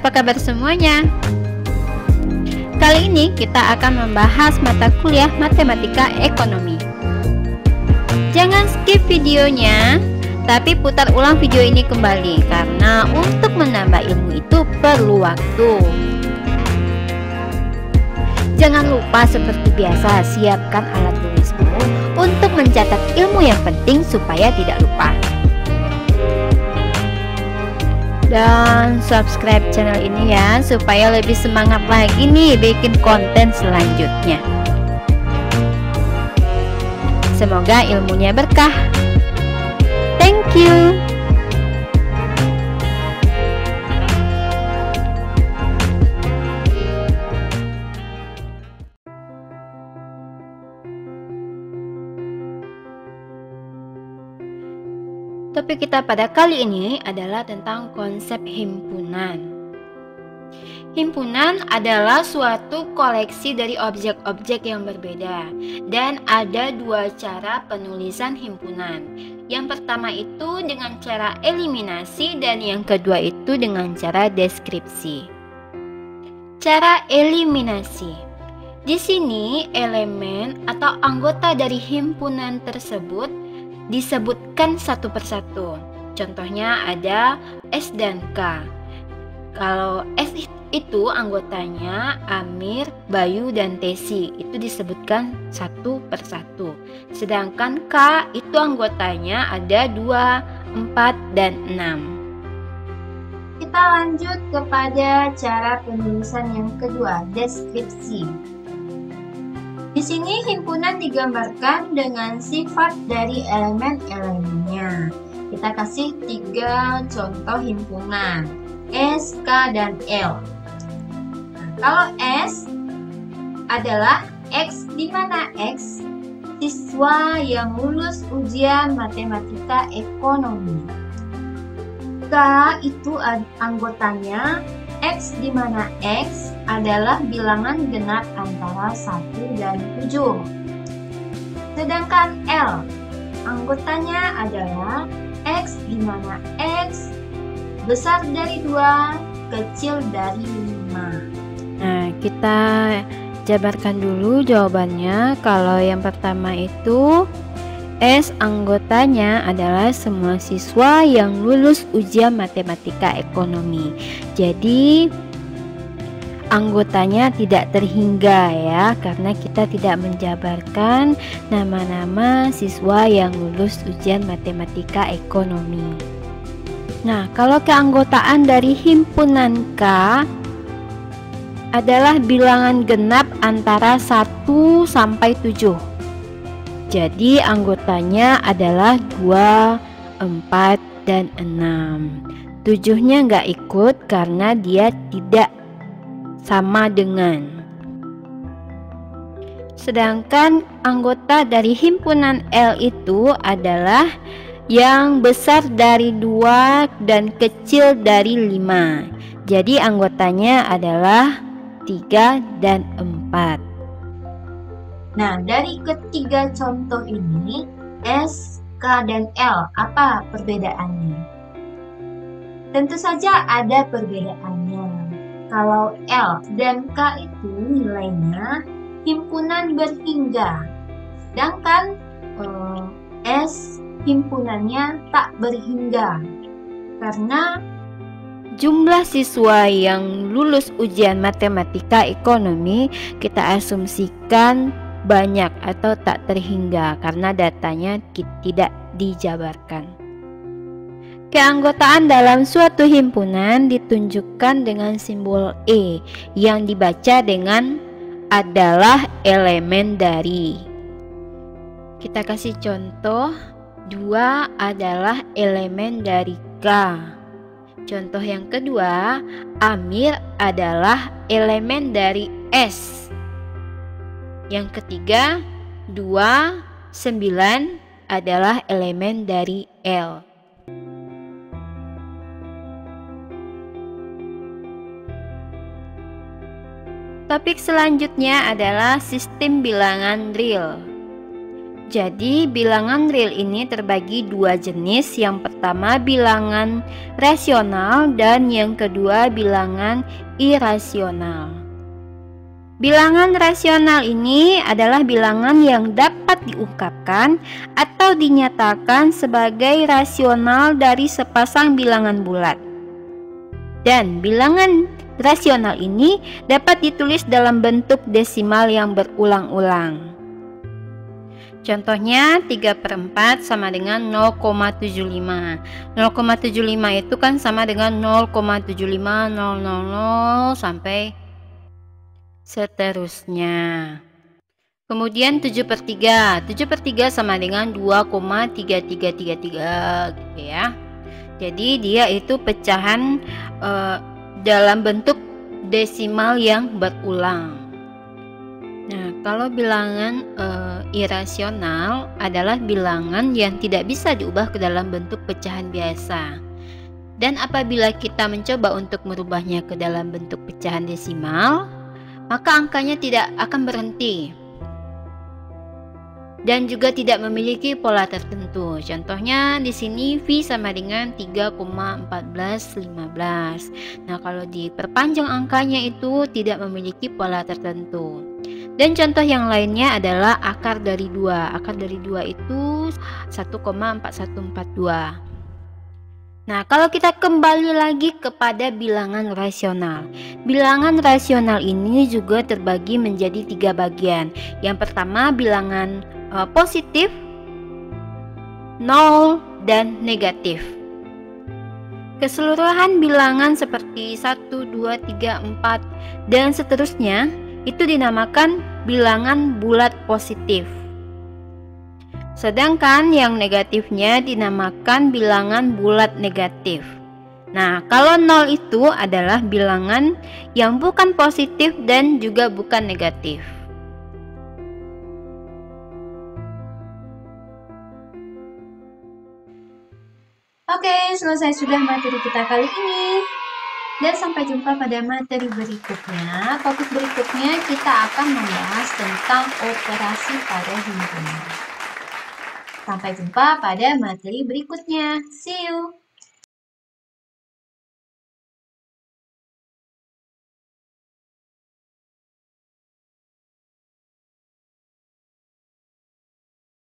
apa kabar semuanya? Kali ini kita akan membahas mata kuliah Matematika Ekonomi. Jangan skip videonya, tapi putar ulang video ini kembali karena untuk menambah ilmu itu perlu waktu. Jangan lupa seperti biasa siapkan alat tulismu untuk mencatat ilmu yang penting supaya tidak lupa. Dan subscribe channel ini ya, supaya lebih semangat lagi nih bikin konten selanjutnya. Semoga ilmunya berkah. Thank you. Topik kita pada kali ini adalah tentang konsep himpunan. Himpunan adalah suatu koleksi dari objek-objek yang berbeda, dan ada dua cara penulisan himpunan. Yang pertama itu dengan cara eliminasi, dan yang kedua itu dengan cara deskripsi. Cara eliminasi. Di sini elemen atau anggota dari himpunan tersebut disebutkan satu persatu. Contohnya ada S dan K. Kalau S itu anggotanya Amir, Bayu, dan Tesi, itu disebutkan satu persatu. Sedangkan K itu anggotanya ada 2, 4, dan 6. Kita lanjut kepada cara penulisan yang kedua, deskripsi. Di sini himpunan digambarkan dengan sifat dari elemen-elemennya. Kita kasih 3 contoh himpunan, S, K, dan L. Nah, kalau S adalah X, di mana X siswa yang lulus ujian matematika ekonomi. K itu anggotanya X, di mana X adalah bilangan genap antara 1 dan 7. Sedangkan L, anggotanya adalah X, di mana X besar dari 2, kecil dari 5. Nah, kita jabarkan dulu jawabannya. Kalau yang pertama itu S anggotanya adalah semua siswa yang lulus ujian matematika ekonomi. Jadi anggotanya tidak terhingga ya, karena kita tidak menjabarkan nama-nama siswa yang lulus ujian matematika ekonomi. Nah, kalau keanggotaan dari himpunan K adalah bilangan genap antara 1 sampai 7. Jadi anggotanya adalah 2, 4, dan 6. 7-nya nggak ikut karena dia tidak sama dengan. Sedangkan anggota dari himpunan L itu adalah yang besar dari 2 dan kecil dari 5. Jadi anggotanya adalah 3 dan 4. Nah, dari ketiga contoh ini, S, K, dan L, apa perbedaannya? Tentu saja ada perbedaannya. Kalau L dan K itu nilainya himpunan berhingga, sedangkan S himpunannya tak berhingga. Karena jumlah siswa yang lulus ujian matematika ekonomi kita asumsikan banyak atau tak terhingga karena datanya tidak dijabarkan. Keanggotaan dalam suatu himpunan ditunjukkan dengan simbol E yang dibaca dengan adalah elemen dari. Kita kasih contoh, 2 adalah elemen dari K. Contoh yang kedua, Amir adalah elemen dari S. Yang ketiga, 2, 9 adalah elemen dari L. Topik selanjutnya adalah sistem bilangan real. Jadi bilangan real ini terbagi dua jenis. Yang pertama bilangan rasional dan yang kedua bilangan irasional. Bilangan rasional ini adalah bilangan yang dapat diungkapkan atau dinyatakan sebagai rasional dari sepasang bilangan bulat. Dan bilangan rasional ini dapat ditulis dalam bentuk desimal yang berulang-ulang. Contohnya 3/4 sama dengan 0,75. 0,75 itu kan sama dengan 0,75000 sampai seterusnya. Kemudian 7/3. 7/3 sama dengan 2,3333 gitu ya. Jadi dia itu pecahan dalam bentuk desimal yang berulang. Nah, kalau bilangan irasional adalah bilangan yang tidak bisa diubah ke dalam bentuk pecahan biasa. Dan apabila kita mencoba untuk merubahnya ke dalam bentuk pecahan desimal, maka angkanya tidak akan berhenti dan juga tidak memiliki pola tertentu. Contohnya di sini V sama dengan 3,1415. Nah, kalau diperpanjang angkanya itu tidak memiliki pola tertentu. Dan contoh yang lainnya adalah akar dari 2. Akar dari 2 itu 1,4142. Nah, kalau kita kembali lagi kepada bilangan rasional. Bilangan rasional ini juga terbagi menjadi 3 bagian. Yang pertama bilangan positif, 0, dan negatif. Keseluruhan bilangan seperti 1, 2, 3, 4, dan seterusnya itu dinamakan bilangan bulat positif. Sedangkan yang negatifnya dinamakan bilangan bulat negatif. Nah, kalau 0 itu adalah bilangan yang bukan positif dan juga bukan negatif. Oke, selesai sudah materi kita kali ini. Dan sampai jumpa pada materi berikutnya. Topik berikutnya kita akan membahas tentang operasi pada himpunan. Sampai jumpa pada materi berikutnya. See you!